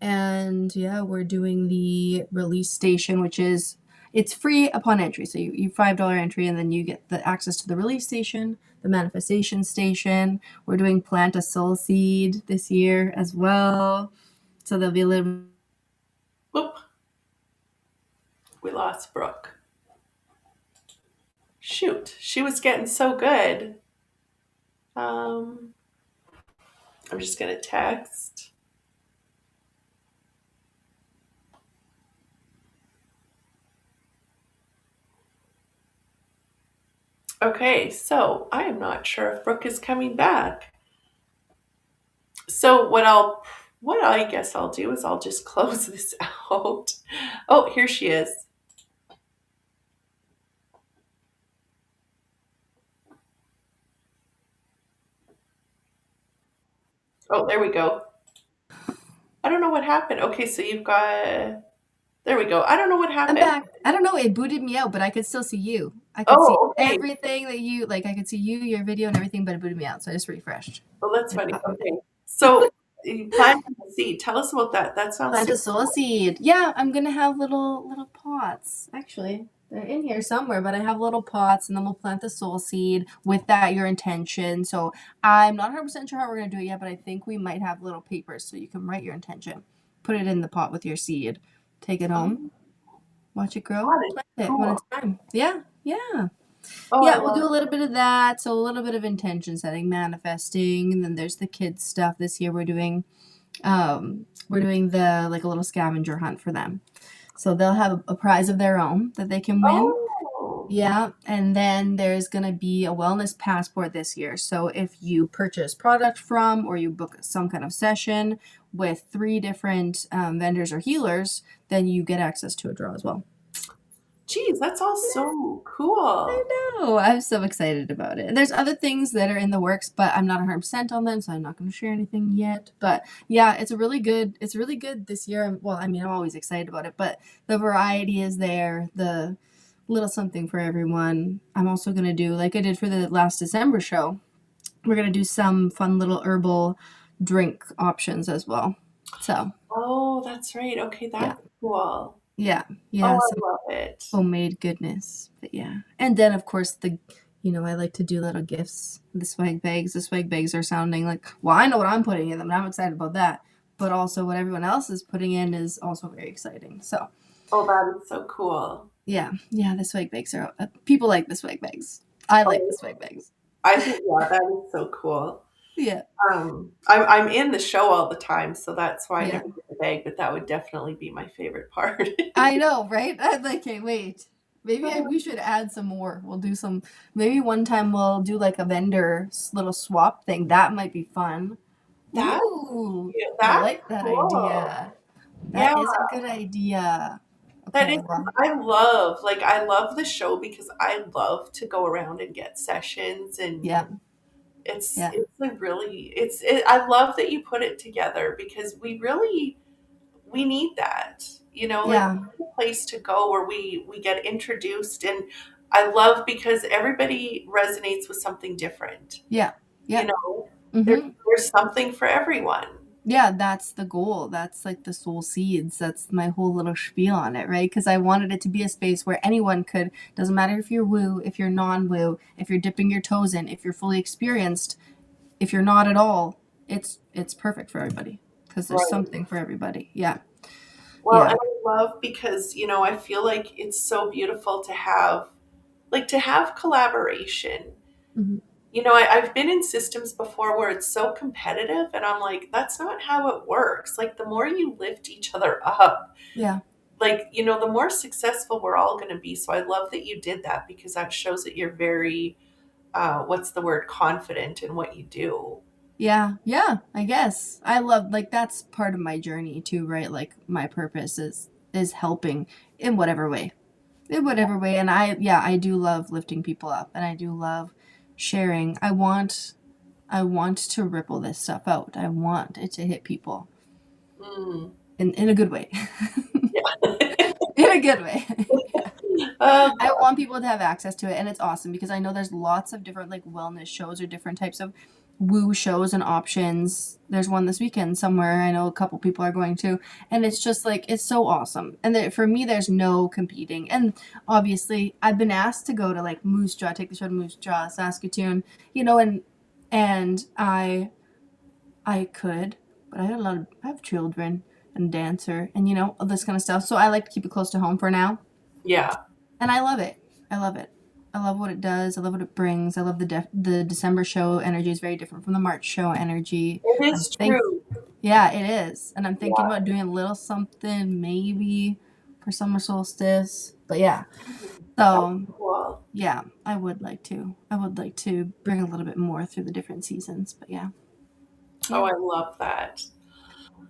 And yeah, we're doing the release station, which is it's free upon entry. So you $5 entry, and then you get the access to the release station, the manifestation station. We're doing plant a soul seed this year as well. So there'll be a little. Whoop, we lost Brooke. Shoot, she was getting so good. Um, I'm just gonna text. Okay, so I am not sure if Brooke is coming back. So what I guess I'll do is I'll just close this out. Oh, here she is. Oh, there we go. I don't know what happened. Okay, so you've got there we go. I don't know what I'm happened. back. I don't know. It booted me out, but I could still see you. I could see Oh, okay. everything that you like. I could see you, your video, and everything, but it booted me out. So I just refreshed. Well, that's It funny. brought me back. Okay. So you planted the seed. Tell us about that. That sounds Plant a super soul seed. Yeah, I'm gonna have little pots. Actually, they're in here somewhere, but I have little pots, and then we'll plant the soul seed with that your intention. So I'm not 100% sure how we're gonna do it yet, but I think we might have little papers so you can write your intention, put it in the pot with your seed, take it home, cool. watch it grow, That is plant it when cool. it's time. Yeah, yeah. Oh, I Yeah, we'll do love a little bit of that. So a little bit of intention setting, manifesting, and then there's the kids stuff. This year we're doing the like a little scavenger hunt for them. So they'll have a prize of their own that they can win. Oh, Yeah, and then there's going to be a wellness passport this year. So if you purchase product from or you book some kind of session with three different vendors or healers, then you get access to a draw as well. geez, that's all so cool. I know. I'm so excited about it. And there's other things that are in the works, but I'm not 100% on them, so I'm not going to share anything yet. But yeah, it's really good this year. Well, I mean, I'm always excited about it, but the variety is there, the little something for everyone. I'm also going to do, like I did for the last December show, we're going to do some fun little herbal drink options as well. So, Oh, that's right. Okay, yeah, that's cool. yeah, Oh, yeah. I love it. Homemade goodness. But yeah. And then of course I like to do little gifts. The swag bags. The swag bags are sounding like well, I know what I'm putting in them and I'm excited about that. But also what everyone else is putting in is also very exciting. So Oh, that is so cool. yeah, yeah, the swag bags are people like the swag bags. I like the Oh, swag bags. I think yeah, that is so cool. Yeah, I'm in the show all the time, so that's why I yeah. never get the bag, but that would definitely be my favorite part. I know, right? I can't wait. We should add some more. We'll do some. Maybe one time we'll do like a vendor little swap thing. That might be fun. That Ooh, yeah, I that's like that cool. idea. Yeah, That is a good idea. that is Okay, well, I love the show because I love to go around and get sessions and yeah, yeah, it's a really I love that you put it together because we need that. You know, like yeah, we need a place to go where we get introduced and I love because everybody resonates with something different. yeah, You yeah. know, Mm-hmm. there's something for everyone. Yeah, that's the goal. That's like the soul seeds. That's my whole little spiel on it, right? Because I wanted it to be a space where anyone could, doesn't matter if you're woo, if you're non woo, if you're dipping your toes in, if you're fully experienced, if you're not at all, it's perfect for everybody because there's Right. something for everybody. Yeah. Well, Yeah. and I love because, I feel like it's so beautiful to have, like, to have collaboration. Hmm. I've been in systems before where it's so competitive, and I'm like, that's not how it works. Like, the more you lift each other up, Yeah. like, the more successful we're all going to be. So I love that you did that because that shows that you're very, what's the word, confident in what you do. Yeah, yeah, I guess. I love like that's part of my journey too, right? Like my purpose is helping in whatever way. In whatever way. And I do love lifting people up and I do love sharing. I want to ripple this stuff out. I want it to hit people Mm, in a good way. yeah. In a good way. Oh, I want people to have access to it, and it's awesome because I know there's lots of different like wellness shows or different types of woo shows and options. There's one this weekend somewhere. I know a couple people are going to, and it's just like it's so awesome. And for me, there's no competing. And obviously, I've been asked to go to like Moose Jaw, take the show to Moose Jaw, Saskatoon, and I could, but I have children and dancer and all this kind of stuff. So I like to keep it close to home for now. yeah, And I love it. I love it. I love what it does. I love what it brings. I love the December show energy is very different from the March show energy. it I'm is think true. Yeah, it is. And I'm thinking Yeah. about doing a little something maybe for summer solstice. But yeah. That's So cool. yeah, I would like to. I would like to bring a little bit more through the different seasons. But yeah. Oh, Yeah. I love that.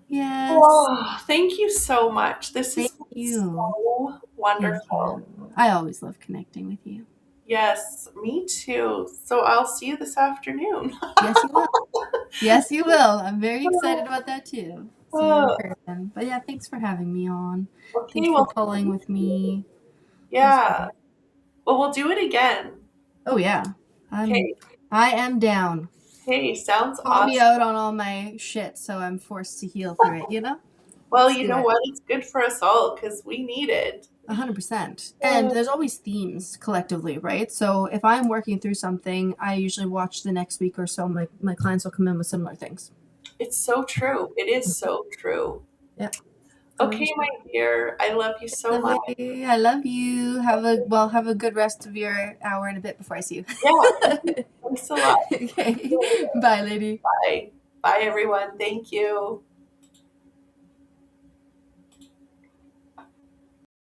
Yes. Oh, thank you so much. This has Thank been you. so Thank wonderful. you. I always love connecting with you. Yes, me too. So I'll see you this afternoon. Yes, you will. Yes, you will. I'm very excited about that too. See you in Uh, person. But yeah, thanks for having me on. okay, Thanks for well, pulling thank with you. me. It was Yeah. great. Well, we'll do it again. Oh yeah. I'm Okay. I am down. Hey, sounds Call me awesome. out on all my shit so I'm forced to heal through it? Well, Let's you do know it. what? It's good for us all because we need it. 100%. And Uh, there's always themes collectively, right? So if I'm working through something, I usually watch the next week or so. My clients will come in with similar things. It's so true. It is so true. Yeah, Okay, 100%. my dear, I love you so much. Lovely. I love you. Have a good rest of your hour and a bit before I see you. Yeah, thanks a lot. Okay. Bye, lady. Bye. Bye, everyone. Thank you.